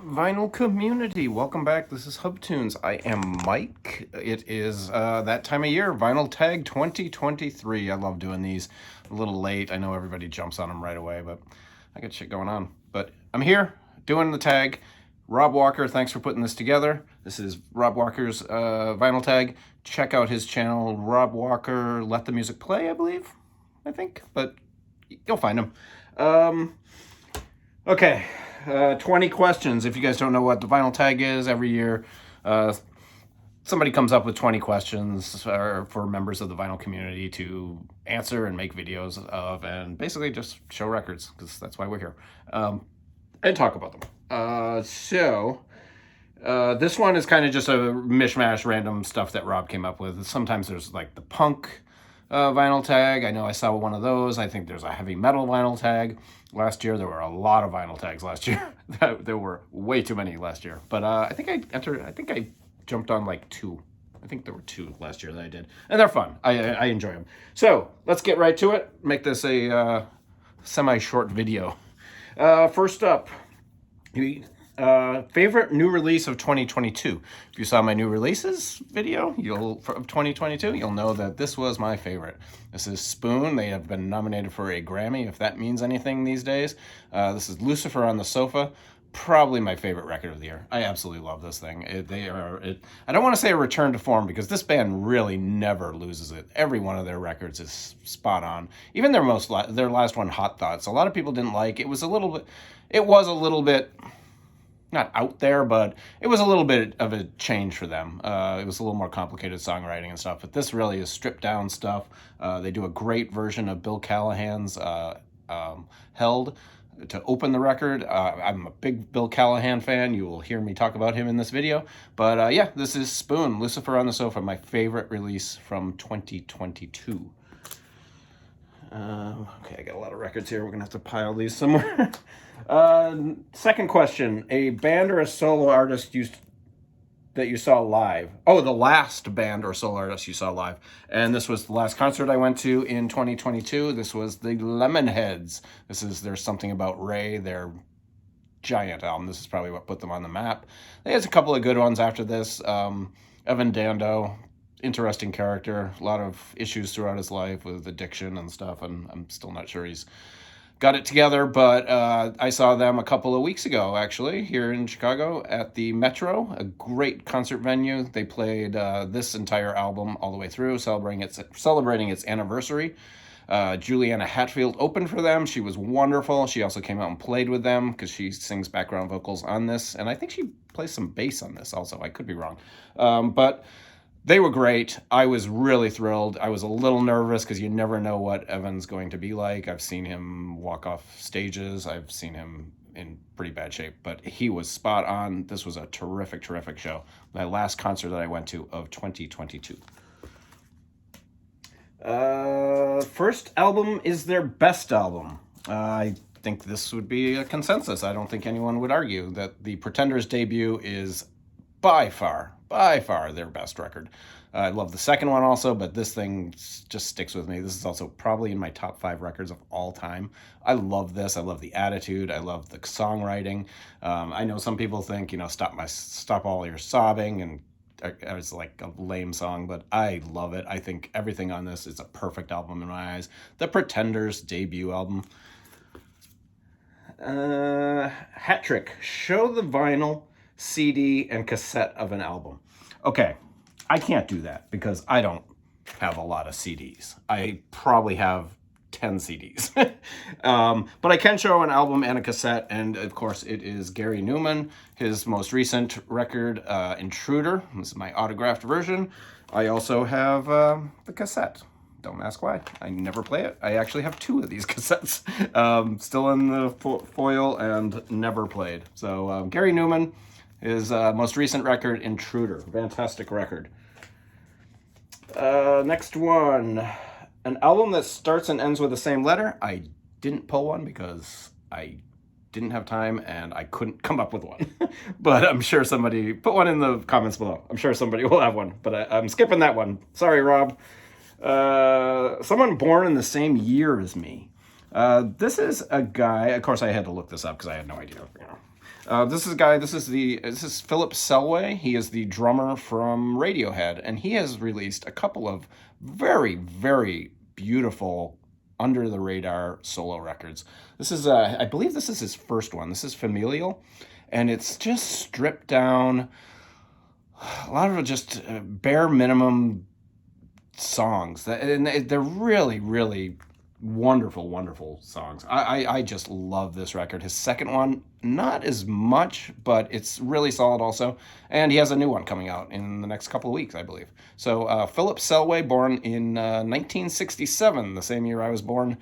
Vinyl community, welcome back. This is HubTunes. I am Mike. It is that time of year, Vinyl Tag 2023. I love doing these. A little late. I know everybody jumps on them right away, but I got shit going on. But I'm here doing the tag. Rob Walker, thanks for putting this together. This is Rob Walker's Vinyl Tag. Check out his channel, Rob Walker Let the Music Play, I think, but you'll find him. Okay, 20 questions. If you guys don't know what the vinyl tag is, every year somebody comes up with 20 questions for members of the vinyl community to answer and make videos of, and basically just show records, because that's why we're here, and talk about them. This one is kind of just a mishmash, random stuff that Rob came up with. Sometimes there's like the punk vinyl tag. I know I saw one of those. I think there's a heavy metal vinyl tag. Last year, there were a lot of vinyl tags last year. There were way too many last year. But I think I jumped on like two. I think there were two last year that I did. And they're fun. I enjoy them. So let's get right to it. Make this a semi-short video. First up, favorite new release of 2022. If you saw my new releases video of 2022, you'll know that this was my favorite. This is Spoon. They have been nominated for a Grammy, if that means anything these days. This is Lucifer on the Sofa. Probably my favorite record of the year. I absolutely love this thing. I don't want to say a return to form, because this band really never loses it. Every one of their records is spot on. Even their last one, Hot Thoughts. A lot of people didn't like. It was a little bit not out there, but it was a little bit of a change for them. It was a little more complicated songwriting and stuff, but this really is stripped down stuff. They do a great version of Bill Callahan's Held to open the record. I'm a big Bill Callahan fan. You will hear me talk about him in this video. But yeah, this is Spoon, Lucifer on the Sofa, my favorite release from 2022. Okay, I got a lot of records here. We're going to have to pile these somewhere. Second question. A band or a solo artist that you saw live? Oh, the last band or solo artist you saw live. And this was the last concert I went to in 2022. This was the Lemonheads. This is There's Something About Ray, their giant album. This is probably what put them on the map. They had a couple of good ones after this. Evan Dando, interesting character, a lot of issues throughout his life with addiction and stuff, and I'm still not sure he's got it together, but I saw them a couple of weeks ago, actually, here in Chicago at the Metro, a great concert venue. They played this entire album all the way through, celebrating its anniversary. Juliana Hatfield opened for them. She was wonderful. She also came out and played with them, because she sings background vocals on this, and I think she plays some bass on this also. I could be wrong. But they were great. I was really thrilled. I was a little nervous, because you never know what Evan's going to be like. I've seen him walk off stages. I've seen him in pretty bad shape, but he was spot on. This was a terrific, terrific show. My last concert that I went to of 2022. First album is their best album. I think this would be a consensus. I don't think anyone would argue that the Pretenders' debut is by far their best record. I love the second one also, but this thing just sticks with me. This is also probably in my top 5 records of all time. I love this. I love the attitude. I love the songwriting. I know some people think, Stop All Your Sobbing and it's like a lame song, but I love it. I think everything on this is a perfect album in my eyes. The Pretenders' debut album. Hat trick. Show the vinyl, CD, and cassette of an album. Okay, I can't do that because I don't have a lot of CDs. I probably have 10 CDs. But I can show an album and a cassette, and of course it is Gary Numan, his most recent record, Intruder. This is my autographed version. I also have the cassette. Don't ask why. I never play it. I actually have 2 of these cassettes, still in the foil and never played. So Gary Numan, his most recent record, Intruder. Fantastic record. Next one. An album that starts and ends with the same letter. I didn't pull one because I didn't have time and I couldn't come up with one. But I'm sure somebody, put one in the comments below. I'm sure somebody will have one, but I'm skipping that one. Sorry, Rob. Someone born in the same year as me. This is a guy, of course I had to look this up because I had no idea. This is Philip Selway. He is the drummer from Radiohead, and he has released a couple of very, very beautiful under the radar solo records. I believe this is his first one. This is Familial, and it's just stripped down. A lot of it just bare minimum songs, and they're really, really wonderful, wonderful songs. I just love this record. His second one, not as much, but it's really solid also. And he has a new one coming out in the next couple of weeks, I believe. So Philip Selway, born in 1967, the same year I was born.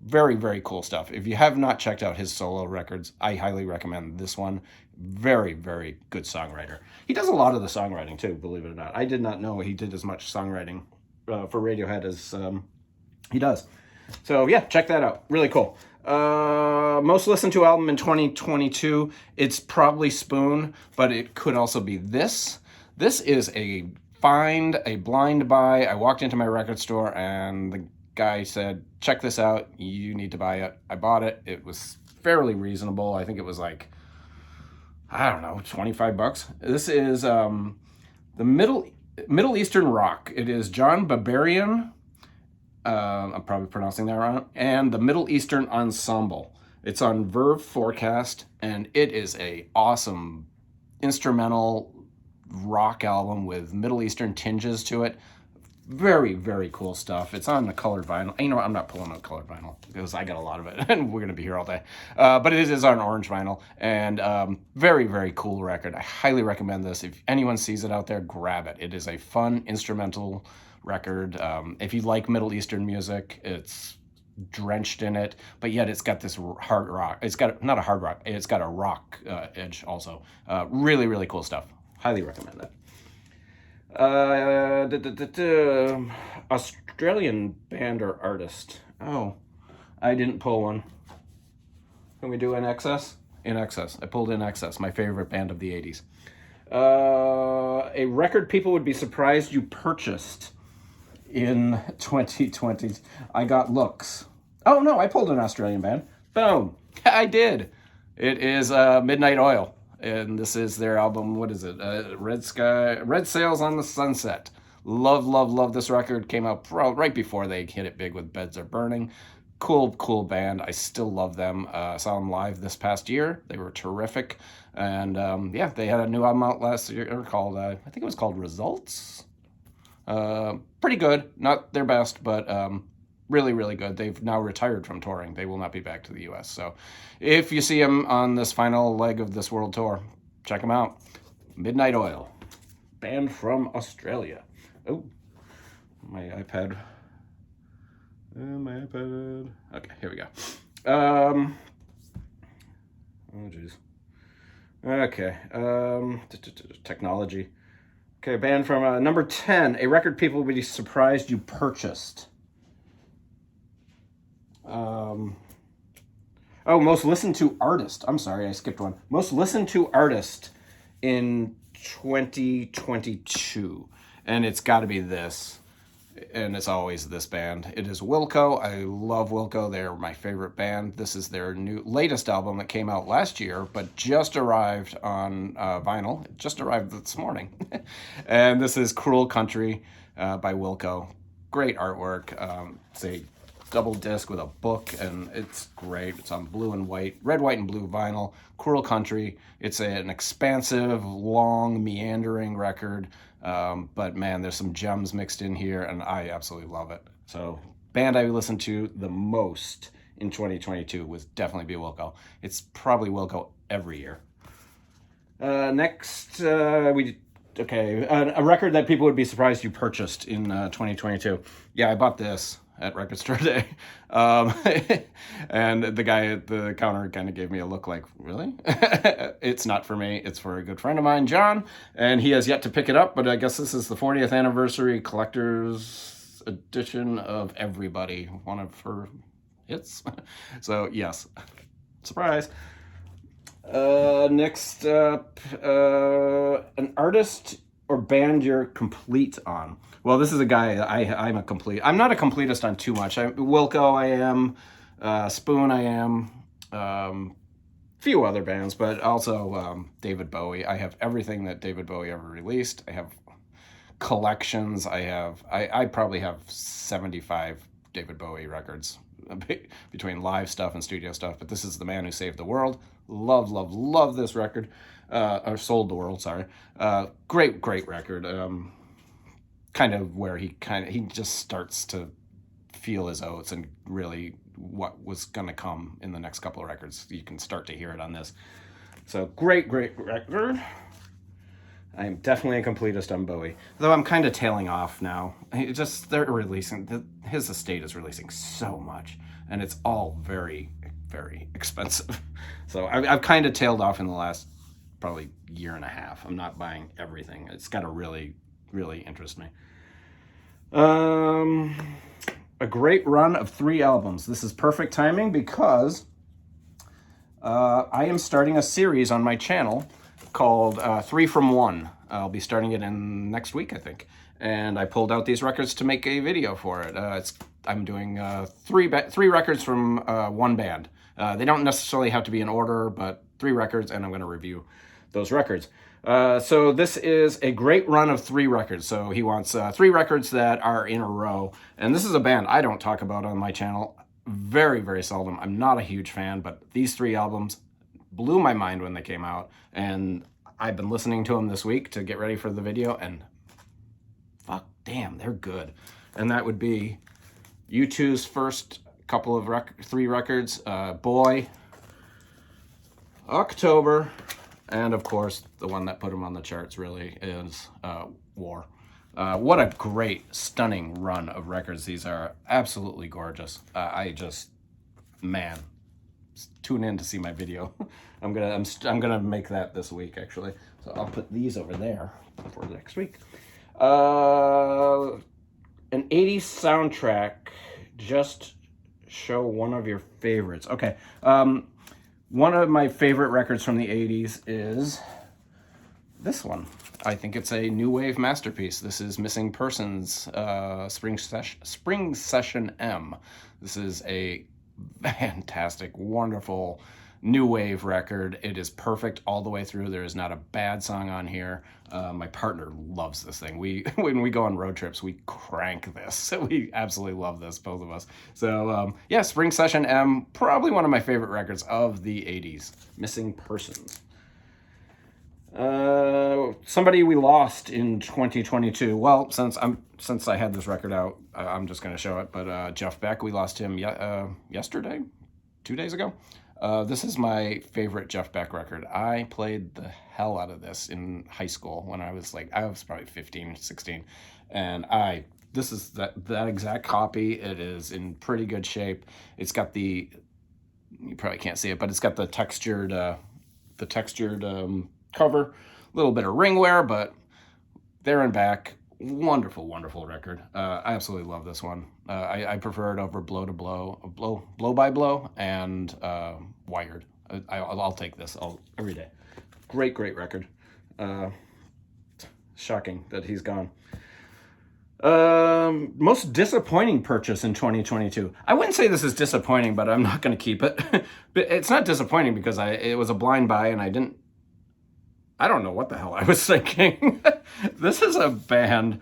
Very, very cool stuff. If you have not checked out his solo records, I highly recommend this one. Very, very good songwriter. He does a lot of the songwriting too, believe it or not. I did not know he did as much songwriting for Radiohead as he does. So yeah, check that out. Really cool. Most listened to album in 2022. It's probably Spoon, but it could also be this. This is a blind buy. I walked into my record store and the guy said, check this out. You need to buy it. I bought it. It was fairly reasonable. I think it was like, I don't know, $25. This is the Middle Eastern rock. It is John Barbarian. I'm probably pronouncing that wrong. And the Middle Eastern Ensemble. It's on Verve Forecast, and it is a awesome instrumental rock album with Middle Eastern tinges to it. Very, very cool stuff. It's on the colored vinyl. You know what? I'm not pulling out colored vinyl because I got a lot of it and we're going to be here all day. But it is on orange vinyl, and very, very cool record. I highly recommend this. If anyone sees it out there, grab it. It is a fun instrumental record. If you like Middle Eastern music, it's drenched in it, but yet it's got this hard rock. It's got not a hard rock. It's got a rock edge also. Really, really cool stuff. Highly recommend that. Australian band or artist. Oh, I didn't pull one. Can we do In Excess? In Excess. I pulled In Excess, my favorite band of the 80s. A record people would be surprised you purchased in 2020. I got Looks. Oh no, I pulled an Australian band. Boom. I did. It is Midnight Oil. And this is their album. What is it? Red Sails on the Sunset. Love, love, love this record. Came out right before they hit it big with Beds Are Burning. Cool, cool band. I still love them. Saw them live this past year. They were terrific. And yeah, they had a new album out last year called, I think it was called Results. Pretty good. Not their best, but really, really good. They've now retired from touring. They will not be back to the U.S. So if you see them on this final leg of this world tour, check them out. Midnight Oil, band from Australia. Oh, my iPad. Okay, here we go. Oh, jeez. Okay. Technology. Okay, band from number 10, a record people would be surprised you purchased. Most listened to artist. I'm sorry, I skipped one. Most listened to artist in 2022. And it's got to be this. And it's always this band. It is Wilco. I love Wilco. They're my favorite band. This is their latest album that came out last year, but just arrived on vinyl. It just arrived this morning. And this is Cruel Country by Wilco. Great artwork. It's a double disc with a book, and it's great. It's on blue and white, red, white, and blue vinyl. Cruel Country. It's an expansive, long, meandering record. But man, there's some gems mixed in here, and I absolutely love it. So, band I listened to the most in 2022 would definitely be Wilco. It's probably Wilco every year. Next, a record that people would be surprised you purchased in 2022. Yeah, I bought this at Record Store Day. And the guy at the counter kind of gave me a look like, really? It's not for me. It's for a good friend of mine, John, and he has yet to pick it up, but I guess this is the 40th anniversary collector's edition of Everybody, one of her hits. So, yes. Surprise. Next up, an artist or band you're complete on. Well, this is a guy I'm not a completist on too much. Wilco I am, Spoon I am, few other bands, but also David Bowie. I have everything that David Bowie ever released. I have collections. I probably have 75 David Bowie records between live stuff and studio stuff, but this is The Man Who Saved the World. Love, love, love this record. Or Sold the World, sorry. Great, great record. Kind of where he just starts to feel his oats and really what was going to come in the next couple of records. You can start to hear it on this. So great, great record. I am definitely a completist on Bowie, though I'm kind of tailing off now. They're releasing, his estate is releasing so much, and it's all very, very expensive. So I've kind of tailed off in the last probably year and a half. I'm not buying everything. It's got to really, really interest me. A great run of 3 albums. This is perfect timing because I am starting a series on my channel called 3 from 1. I'll be starting it in next week, I think. And I pulled out these records to make a video for it. I'm doing 3 records from one band. They don't necessarily have to be in order, but 3 records, and I'm going to review those records. So this is a great run of 3 records. So he wants 3 records that are in a row. And this is a band I don't talk about on my channel very, very seldom. I'm not a huge fan, but these 3 albums blew my mind when they came out. And I've been listening to them this week to get ready for the video, and fuck, damn, they're good. And that would be U2's first couple of 3 records, Boy, October, and of course, the one that put him on the charts really is War. What a great, stunning run of records. These are absolutely gorgeous. Man, tune in to see my video. I'm gonna make that this week, actually. So I'll put these over there for next week. An 80s soundtrack. Just show one of your favorites. Okay. One of my favorite records from the 80s is this one. I think it's a new wave masterpiece. This is Missing Persons, Spring Session M. This is a fantastic, wonderful new wave record. It is perfect all the way through. There is not a bad song on here. My partner loves this thing. When we go on road trips, we crank this. We absolutely love this, both of us. So yeah, Spring Session M, probably one of my favorite records of the 80s. Missing Persons. Somebody we lost in 2022. Well, since I had this record out, I'm just going to show it. But Jeff Beck, we lost him yesterday, 2 days ago. This is my favorite Jeff Beck record. I played the hell out of this in high school when I was probably 15, 16. And this is that exact copy. It is in pretty good shape. It's got you probably can't see it, but it's got the textured cover, a little bit of ring wear, but there and back. Wonderful, wonderful record. I absolutely love this one. I prefer it over Blow to Blow, Blow by Blow, and Wired. I'll take this every day. Great, great record. Shocking that he's gone. Most disappointing purchase in 2022. I wouldn't say this is disappointing, but I'm not going to keep it. But it's not disappointing because it was a blind buy, and I don't know what the hell I was thinking. This is a band.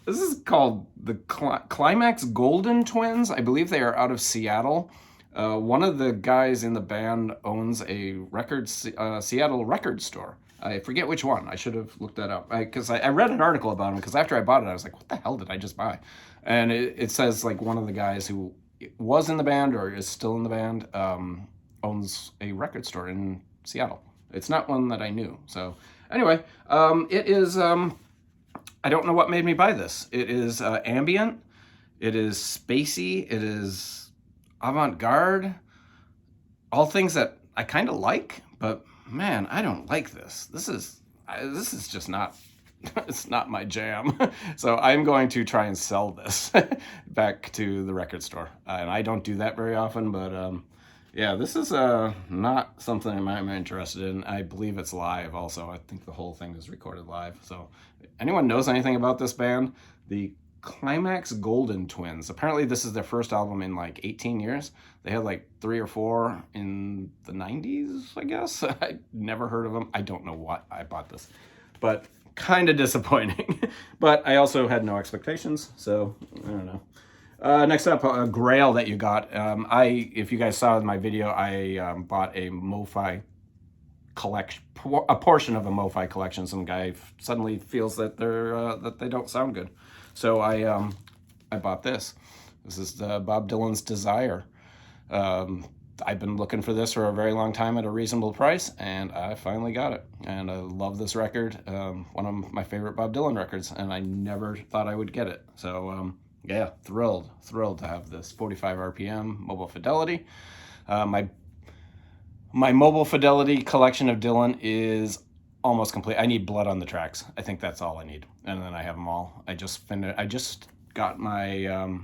This is called the Climax Golden Twins. I believe they are out of Seattle. One of the guys in the band owns a Seattle record store. I forget which one. I should have looked that up. Because I read an article about him, because after I bought it, I was like, what the hell did I just buy? And it says like one of the guys who was in the band or is still in the band owns a record store in Seattle. It's not one that I knew. So anyway, it is, I don't know what made me buy this. It is ambient. It is spacey. It is avant-garde. All things that I kind of like, but man, I don't like this. This is just not, it's not my jam. So I'm going to try and sell this back to the record store. And I don't do that very often, but yeah, this is not something I'm interested in. I believe it's live also. I think the whole thing is recorded live. So anyone knows anything about this band, the Climax Golden Twins. Apparently this is their first album in like 18 years. They had like 3 or 4 in the 90s, I guess. I never heard of them. I don't know what I bought this, but kind of disappointing. But I also had no expectations, so I don't know. Next up, a Grail that you got. If you guys saw in my video, I bought a MoFi collection, a portion of a MoFi collection. Some guy suddenly feels that they don't sound good, so I bought this. This is Bob Dylan's Desire. I've been looking for this for a very long time at a reasonable price, and I finally got it. And I love this record. One of my favorite Bob Dylan records, and I never thought I would get it. So yeah, thrilled to have this. 45 RPM, mobile fidelity. My mobile fidelity collection of Dylan is almost complete. I need Blood on the Tracks. I think that's all I need, and then I have them all. I just got my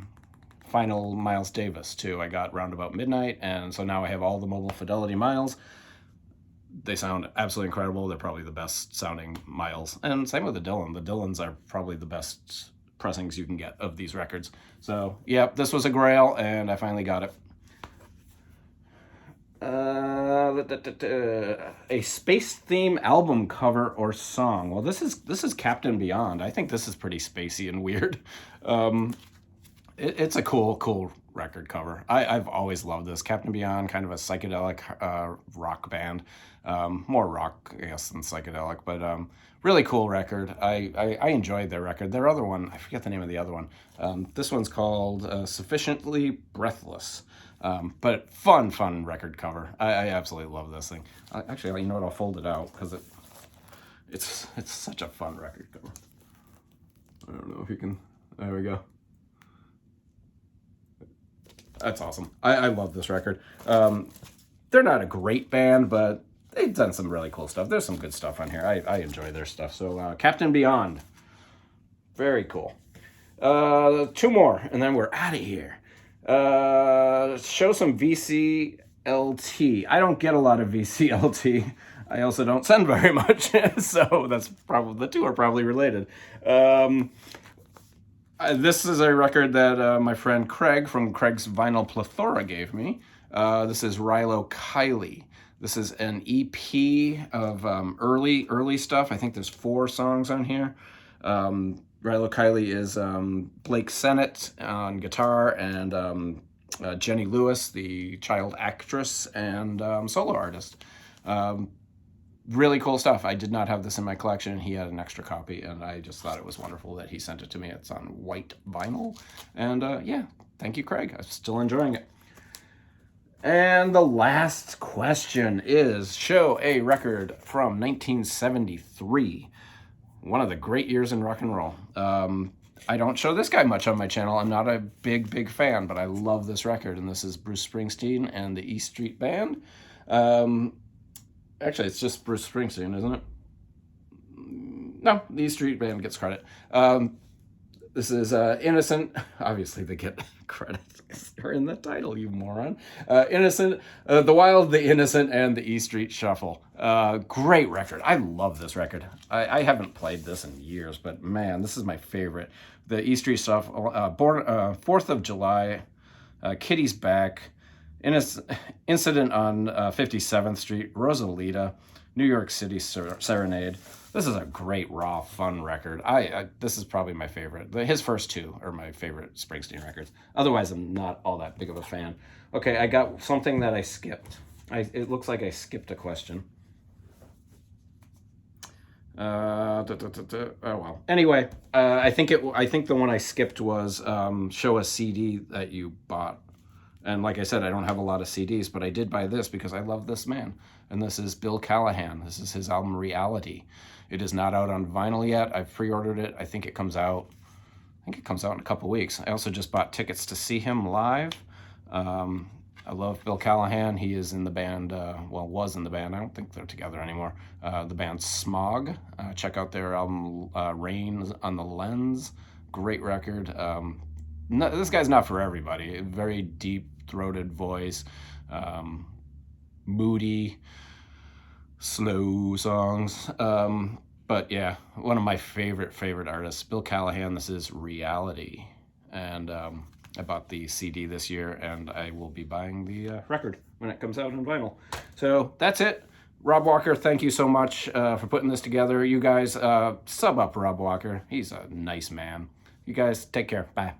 final Miles Davis too. I got Roundabout Midnight, and so now I have all the mobile fidelity Miles. They sound absolutely incredible. They're probably the best sounding Miles, and same with the Dylan. The Dylans are probably the best pressings you can get of these records. So yeah, this was a Grail, and I finally got it. A space theme album cover or song. Well, this is Captain Beyond. I think this is pretty spacey and weird. It's a cool record cover. I've always loved this. Captain Beyond, kind of a psychedelic rock band. More rock, I guess, than psychedelic, but really cool record. I enjoyed their record. Their other one, I forget the name of the other one. This one's called Sufficiently Breathless. But fun record cover. I absolutely love this thing. Actually, you know what? I'll fold it out because it's such a fun record cover. I don't know if you can. There we go. That's awesome. I love this record. They're not a great band, but they've done some really cool stuff. There's some good stuff on here. I enjoy their stuff. So Captain Beyond. Very cool. 2 more, and then we're out of here. Show some VCLT. I don't get a lot of VCLT. I also don't send very much, so that's probably, the two are probably related. This is a record that my friend Craig from Craig's Vinyl Plethora gave me. This is Rilo Kiley. This is an EP of early stuff. I think there's 4 songs on here. Rilo Kiley is Blake Sennett on guitar, and Jenny Lewis, the child actress and solo artist. Really cool stuff. I did not have this in my collection. He had an extra copy, and I just thought it was wonderful that he sent it to me. It's on white vinyl. And yeah, thank you, Craig. I'm still enjoying it. And the last question is, show a record from 1973. One of the great years in rock and roll. I don't show this guy much on my channel. I'm not a big fan, but I love this record, and this is Bruce Springsteen and the E Street Band. Actually, it's just Bruce Springsteen, isn't it? No, the E Street Band gets credit. This is Innocent. Obviously, they get credit. They're in the title, you moron. Innocent, The Wild, The Innocent, and the E Street Shuffle. Great record. I love this record. I haven't played this in years, but man, this is my favorite. The E Street Shuffle, 4th of July, Kitty's Back, Incident on 57th Street, Rosalita, New York City Serenade. This is a great, raw, fun record. This is probably my favorite. His first 2 are my favorite Springsteen records. Otherwise, I'm not all that big of a fan. Okay, I got something that I skipped. It looks like I skipped a question. Oh well. Anyway, I think the one I skipped was show a CD that you bought. And like I said, I don't have a lot of CDs, but I did buy this because I love this man. And this is Bill Callahan. This is his album Reality. It is not out on vinyl yet. I've pre-ordered it. I think it comes out in a couple weeks. I also just bought tickets to see him live. I love Bill Callahan. He is in the band, was in the band. I don't think they're together anymore. The band Smog. Check out their album Rain on the Lens. Great record. This guy's not for everybody. A very deep-throated voice, moody, slow songs. But yeah, one of my favorite artists, Bill Callahan. This is Reality. And I bought the CD this year, and I will be buying the record when it comes out on vinyl. So that's it. Rob Walker, thank you so much for putting this together. You guys, sub up Rob Walker. He's a nice man. You guys, take care. Bye.